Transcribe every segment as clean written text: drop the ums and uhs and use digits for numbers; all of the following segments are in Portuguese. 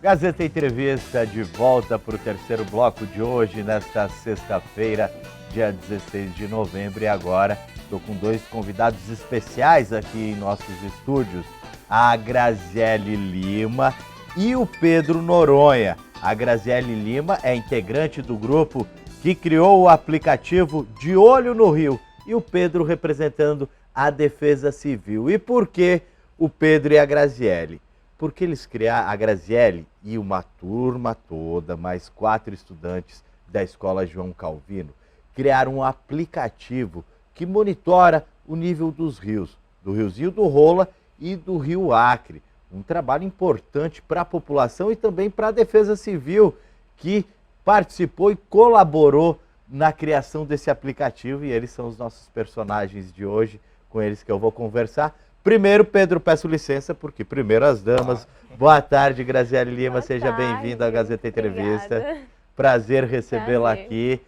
Gazeta Entrevista de volta para o terceiro bloco de hoje, nesta sexta-feira, dia 16 de novembro. E agora estou com dois convidados especiais aqui em nossos estúdios, a Graziele Lima e o Pedro Noronha. A Graziele Lima é integrante do grupo que criou o aplicativo De Olho no Rio e o Pedro representando a Defesa Civil. E por que o Pedro e a Graziele? Porque eles criaram, a Graziele e uma turma toda, mais 4 estudantes da Escola João Calvino, criaram um aplicativo que monitora o nível dos rios, do Riozinho do Rola e do Rio Acre. Um trabalho importante para a população e também para a Defesa Civil, que participou e colaborou na criação desse aplicativo. E eles são os nossos personagens de hoje, com eles que eu vou conversar. Primeiro, Pedro, peço licença, porque primeiro as damas. Boa tarde, Graziele Lima, seja bem-vinda à Gazeta Entrevista. Obrigada. Prazer recebê-la aqui.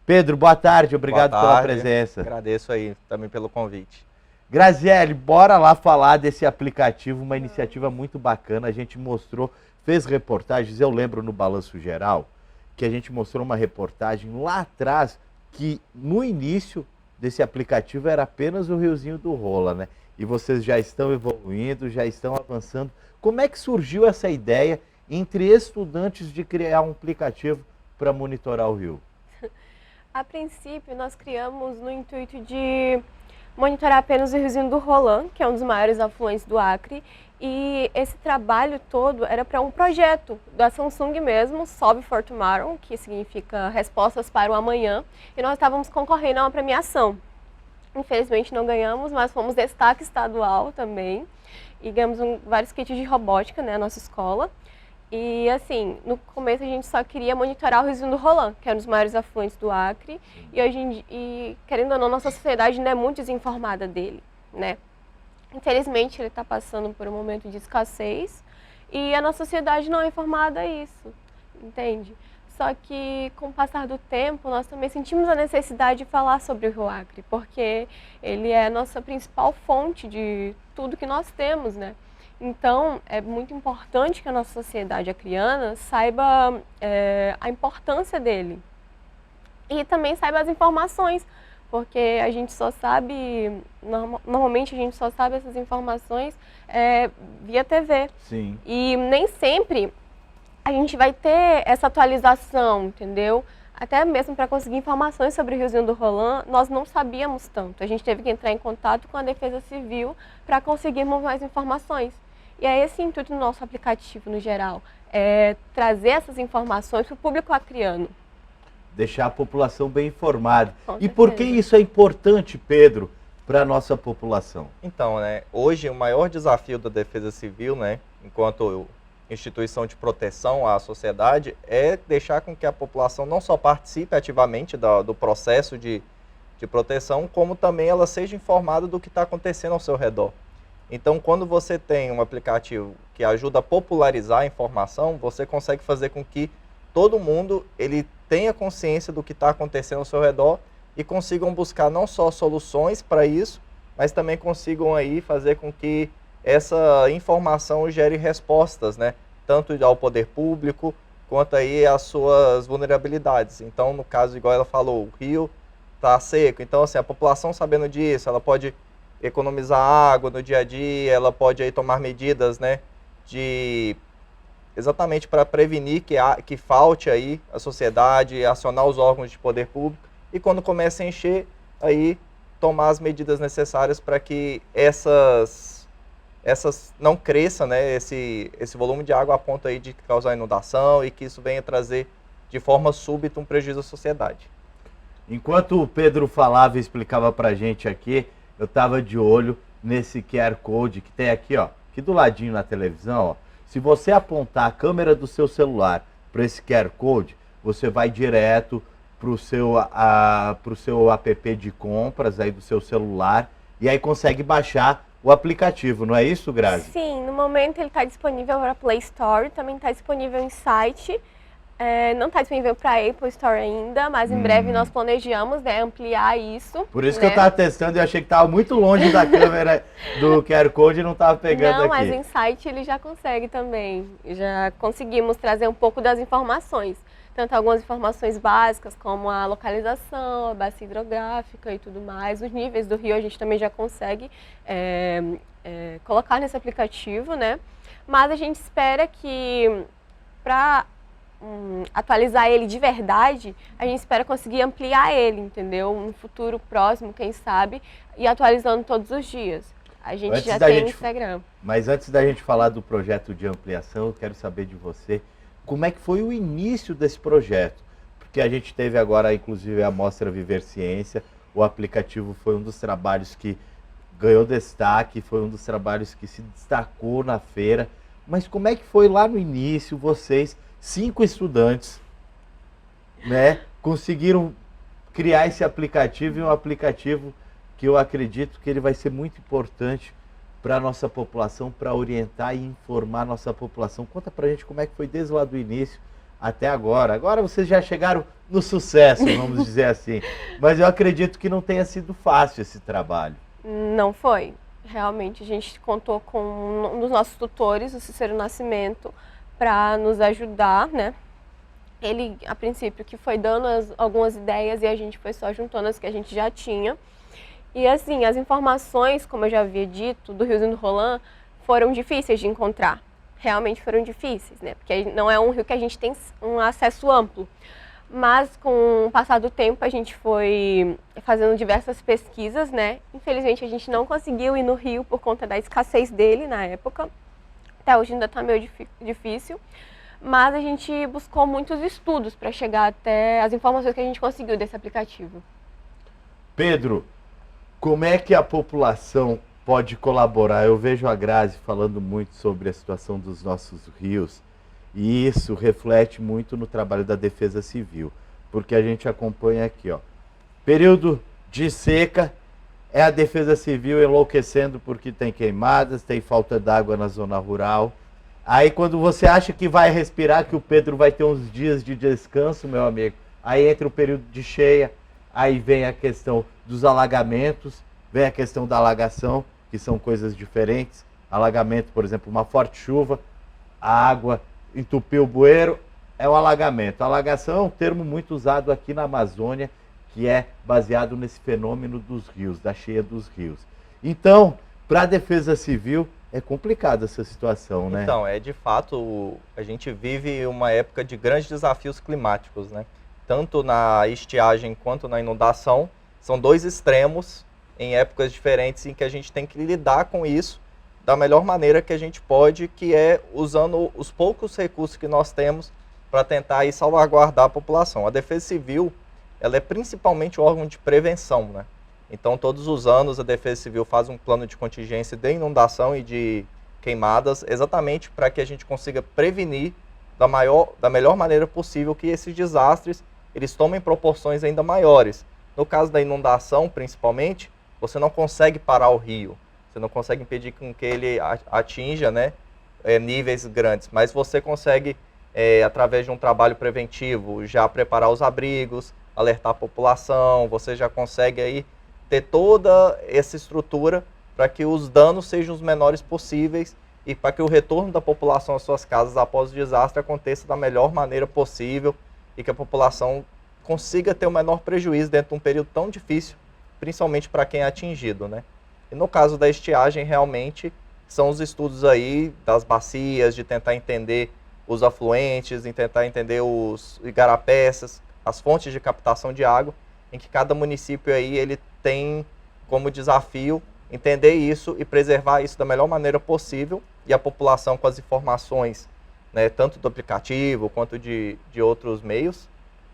Pedro, boa tarde, obrigado pela presença. Agradeço aí também pelo convite. Graziele, bora lá falar desse aplicativo, uma iniciativa muito bacana. A gente mostrou, fez reportagens, eu lembro no Balanço Geral, que a gente mostrou uma reportagem lá atrás, que no início desse aplicativo era apenas o Riozinho do Rola, né? E vocês já estão evoluindo, já estão avançando. Como é que surgiu essa ideia entre estudantes de criar um aplicativo para monitorar o rio? A princípio, nós criamos no intuito de monitorar apenas o Riozinho do Rolan, que é um dos maiores afluentes do Acre. E esse trabalho todo era para um projeto da Samsung mesmo, Solve for Tomorrow, que significa Respostas para o Amanhã. E nós estávamos concorrendo a uma premiação. Infelizmente não ganhamos, mas fomos destaque estadual também. E ganhamos vários kits de robótica, né, na nossa escola. E assim, no começo a gente só queria monitorar o Riozinho do Rolan, que é um dos maiores afluentes do Acre. E querendo ou não, nossa sociedade não é muito desinformada dele, né? Infelizmente ele está passando por um momento de escassez e a nossa sociedade não é informada a isso, entende? Só que com o passar do tempo nós também sentimos a necessidade de falar sobre o Rio Acre, porque ele é a nossa principal fonte de tudo que nós temos, né? Então é muito importante que a nossa sociedade acreana saiba a importância dele e também saiba as informações, porque a gente só sabe, normalmente a gente só sabe essas informações via TV. Sim. E nem sempre a gente vai ter essa atualização, entendeu? Até mesmo para conseguir informações sobre o Riozinho do Rolan, nós não sabíamos tanto. A gente teve que entrar em contato com a Defesa Civil para conseguirmos mais informações. E é esse o intuito do nosso aplicativo no geral, trazer essas informações para o público acreano. Deixar a população bem informada. Com E por que certeza. isso é importante, Pedro, para a nossa população? Então, né, hoje o maior desafio da Defesa Civil, né, enquanto instituição de proteção à sociedade, é deixar com que a população não só participe ativamente do processo de proteção, como também ela seja informada do que está acontecendo ao seu redor. Então, quando você tem um aplicativo que ajuda a popularizar a informação, você consegue fazer com que todo mundo ele tenha consciência do que está acontecendo ao seu redor e consigam buscar não só soluções para isso, mas também consigam aí fazer com que essa informação gere respostas, né? Tanto ao poder público, quanto aí às suas vulnerabilidades. Então, no caso, igual ela falou, o rio está seco. Então, assim, a população sabendo disso, ela pode economizar água no dia a dia, ela pode aí tomar medidas, né? Exatamente para prevenir que falte aí a sociedade, acionar os órgãos de poder público. E quando começa a encher, aí tomar as medidas necessárias para que essas não cresça, né, esse volume de água a ponto aí de causar inundação e que isso venha trazer de forma súbita um prejuízo à sociedade. Enquanto o Pedro falava e explicava pra gente aqui, eu estava de olho nesse QR Code que tem aqui, ó, aqui do ladinho na televisão, ó. Se você apontar a câmera do seu celular para esse QR Code, você vai direto pro seu app de compras aí do seu celular e aí consegue baixar o aplicativo, não é isso, Grazi? Sim, no momento ele está disponível para Play Store, também está disponível em site. Não está disponível para Apple Store ainda, mas em breve nós planejamos, né, ampliar isso. Por isso né? que eu estava testando e achei que estava muito longe da câmera do QR Code e não estava pegando Não, aqui. mas em site ele já consegue também. Já conseguimos trazer um pouco das informações. Tanto algumas informações básicas, como a localização, a bacia hidrográfica e tudo mais. Os níveis do rio a gente também já consegue colocar nesse aplicativo, né? Mas a gente espera que, para atualizar ele de verdade, a gente espera conseguir ampliar ele, entendeu? No futuro próximo, quem sabe, e atualizando todos os dias. A gente já tem Instagram. Mas antes da gente falar do projeto de ampliação, eu quero saber de você, como é que foi o início desse projeto? Porque a gente teve agora, inclusive, a Mostra Viver Ciência, o aplicativo foi um dos trabalhos que ganhou destaque, foi um dos trabalhos que se destacou na feira. Mas como é que foi lá no início, vocês, 5 estudantes, né, conseguiram criar esse aplicativo, e um aplicativo que eu acredito que ele vai ser muito importante para a nossa população, para orientar e informar a nossa população. Conta pra gente como é que foi desde lá do início até agora. Agora vocês já chegaram no sucesso, vamos dizer assim. Mas eu acredito que não tenha sido fácil esse trabalho. Não foi. Realmente a gente contou com um dos nossos tutores, o Cícero Nascimento, para nos ajudar, né? Ele, a princípio, que foi dando algumas ideias e a gente foi só juntando as que a gente já tinha. E assim, as informações, como eu já havia dito, do Riozinho do Roland, foram difíceis de encontrar. Realmente foram difíceis, né? Porque não é um rio que a gente tem um acesso amplo. Mas com o passar do tempo a gente foi fazendo diversas pesquisas, né? Infelizmente a gente não conseguiu ir no rio por conta da escassez dele na época. Até hoje ainda está meio difícil. Mas a gente buscou muitos estudos para chegar até as informações que a gente conseguiu desse aplicativo. Pedro, como é que a população pode colaborar? Eu vejo a Grazi falando muito sobre a situação dos nossos rios. E isso reflete muito no trabalho da Defesa Civil, porque a gente acompanha aqui, ó, período de seca, é a Defesa Civil enlouquecendo porque tem queimadas, tem falta d'água na zona rural. Aí quando você acha que vai respirar, que o Pedro vai ter uns dias de descanso, meu amigo, aí entra o período de cheia, aí vem a questão dos alagamentos, vem a questão da alagação, que são coisas diferentes. Alagamento, por exemplo, uma forte chuva, a água entupir o bueiro, é o alagamento. Alagação é um termo muito usado aqui na Amazônia, que é baseado nesse fenômeno dos rios, da cheia dos rios. Então, para a Defesa Civil, é complicada essa situação, né? Então, de fato, a gente vive uma época de grandes desafios climáticos, né? Tanto na estiagem quanto na inundação, são dois extremos em épocas diferentes em que a gente tem que lidar com isso da melhor maneira que a gente pode, que é usando os poucos recursos que nós temos para tentar aí salvaguardar a população. A Defesa Civil, ela é principalmente um órgão de prevenção, né? Então, todos os anos a Defesa Civil faz um plano de contingência de inundação e de queimadas, exatamente para que a gente consiga prevenir da melhor maneira possível que esses desastres eles tomem proporções ainda maiores. No caso da inundação, principalmente, você não consegue parar o rio. Você não consegue impedir com que ele atinja, né, níveis grandes, mas você consegue, através de um trabalho preventivo, já preparar os abrigos, alertar a população, você já consegue aí ter toda essa estrutura para que os danos sejam os menores possíveis e para que o retorno da população às suas casas após o desastre aconteça da melhor maneira possível e que a população consiga ter o menor prejuízo dentro de um período tão difícil, principalmente para quem é atingido, né? E no caso da estiagem, realmente, são os estudos aí das bacias, de tentar entender os afluentes, de tentar entender os igarapés, as fontes de captação de água, em que cada município aí ele tem como desafio entender isso e preservar isso da melhor maneira possível, e a população com as informações, né, tanto do aplicativo quanto de outros meios,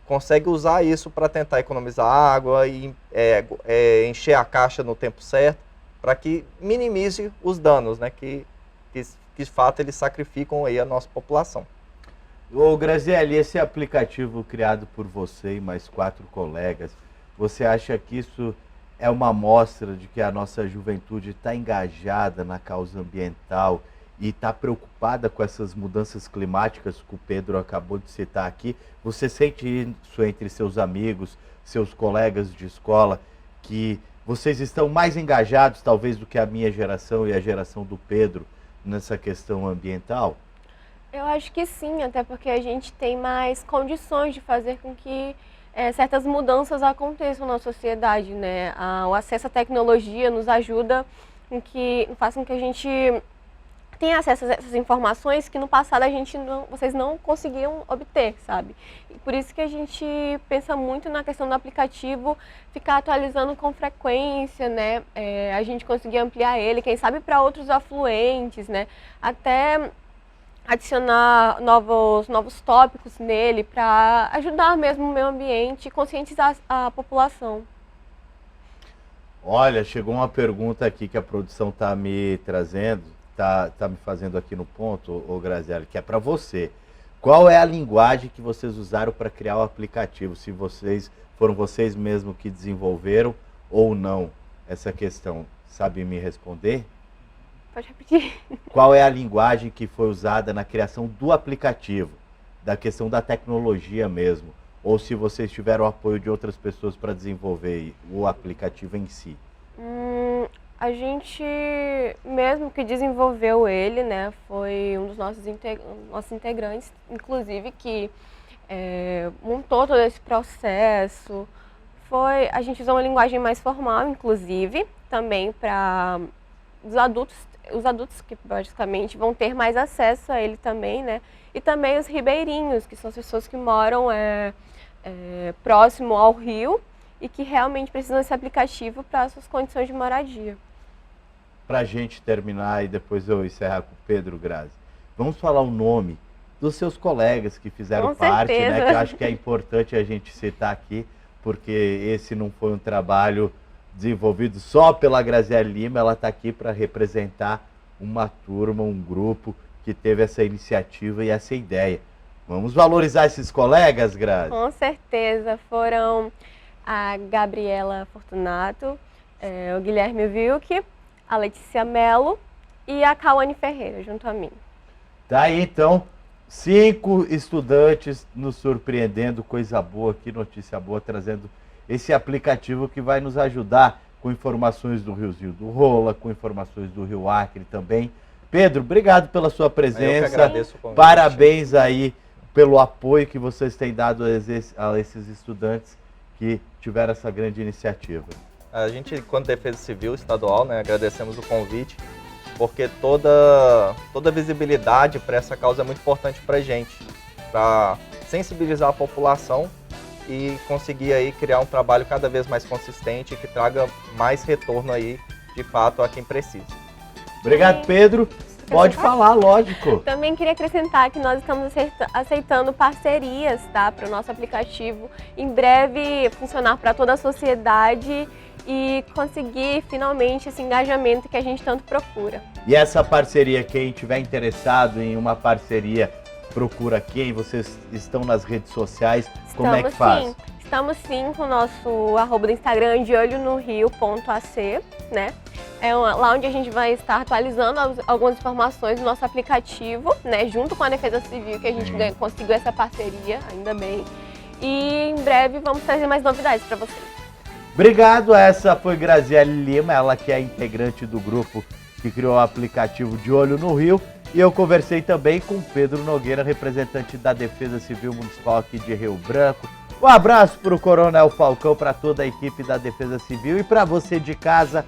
consegue usar isso para tentar economizar água e encher a caixa no tempo certo, para que minimize os danos, né, que de fato eles sacrificam aí a nossa população. Ô Graziele, esse aplicativo criado por você e mais 4 colegas, você acha que isso é uma amostra de que a nossa juventude está engajada na causa ambiental e está preocupada com essas mudanças climáticas que o Pedro acabou de citar aqui, você sente isso entre seus amigos, seus colegas de escola, que vocês estão mais engajados talvez do que a minha geração e a geração do Pedro nessa questão ambiental? Eu acho que sim, até porque a gente tem mais condições de fazer com que certas mudanças aconteçam na sociedade, né? O acesso à tecnologia nos ajuda, faz com que a gente tenha acesso a essas informações que no passado vocês não conseguiam obter, sabe? E por isso que a gente pensa muito na questão do aplicativo ficar atualizando com frequência, né? A gente conseguir ampliar ele, quem sabe para outros afluentes, né? Até adicionar novos tópicos nele para ajudar mesmo o meio ambiente e conscientizar a população. Olha, chegou uma pergunta aqui que a produção está me trazendo, tá me fazendo aqui no ponto, ô Graziele, que é para você. Qual é a linguagem que vocês usaram para criar o aplicativo? Se foram vocês mesmos que desenvolveram ou não essa questão, sabe me responder? Pode repetir. Qual é a linguagem que foi usada na criação do aplicativo, da questão da tecnologia mesmo? Ou se vocês tiveram o apoio de outras pessoas para desenvolver o aplicativo em si? A gente mesmo que desenvolveu ele, né? Foi um dos nossos integrantes, inclusive, que montou todo esse processo. A gente usou uma linguagem mais formal, inclusive, também para os adultos que basicamente vão ter mais acesso a ele também, né? E também os ribeirinhos, que são as pessoas que moram próximo ao rio e que realmente precisam desse aplicativo para suas condições de moradia. Para a gente terminar e depois eu encerrar com o Pedro, Grazi, vamos falar o nome dos seus colegas que fizeram parte, né? Que eu acho que é importante a gente citar aqui, porque esse não foi um trabalho desenvolvido só pela Graziele Lima, ela está aqui para representar uma turma, um grupo que teve essa iniciativa e essa ideia. Vamos valorizar esses colegas, Grazi? Com certeza, foram a Gabriela Fortunato, o Guilherme Wilke, a Letícia Mello e a Cauane Ferreira, junto a mim. Tá aí, então, 5 estudantes nos surpreendendo, coisa boa aqui, notícia boa, trazendo esse aplicativo que vai nos ajudar com informações do Riozinho do Rola, com informações do Rio Acre também. Pedro, obrigado pela sua presença. Eu que agradeço o convite. Parabéns aí pelo apoio que vocês têm dado a esses estudantes que tiveram essa grande iniciativa. A gente, enquanto Defesa Civil Estadual, né, agradecemos o convite, porque toda visibilidade para essa causa é muito importante para a gente, para sensibilizar a população e conseguir aí criar um trabalho cada vez mais consistente que traga mais retorno aí, de fato, a quem precisa. Obrigado, Pedro. Pode falar, lógico. Também queria acrescentar que nós estamos aceitando parcerias, tá, para o nosso aplicativo. Em breve funcionar para toda a sociedade e conseguir finalmente esse engajamento que a gente tanto procura. E essa parceria, quem tiver interessado em uma parceria, procura quem? Vocês estão nas redes sociais, como é que faz? Sim. Estamos sim com o nosso @ do Instagram, deolhonorio.ac, né? Lá onde a gente vai estar atualizando algumas informações do nosso aplicativo, né? Junto com a Defesa Civil, que a gente conseguiu essa parceria, ainda bem. E em breve vamos trazer mais novidades para vocês. Obrigado, essa foi Graziele Lima, ela que é integrante do grupo que criou o aplicativo De Olho no Rio. E eu conversei também com Pedro Nogueira, representante da Defesa Civil Municipal aqui de Rio Branco. Um abraço para o Coronel Falcão, para toda a equipe da Defesa Civil e para você de casa,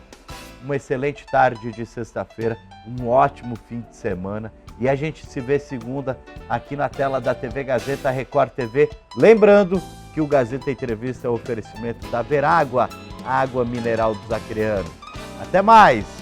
uma excelente tarde de sexta-feira, um ótimo fim de semana. E a gente se vê segunda aqui na tela da TV Gazeta Record TV. Lembrando que o Gazeta Entrevista é o oferecimento da Verágua, água mineral dos acreanos. Até mais!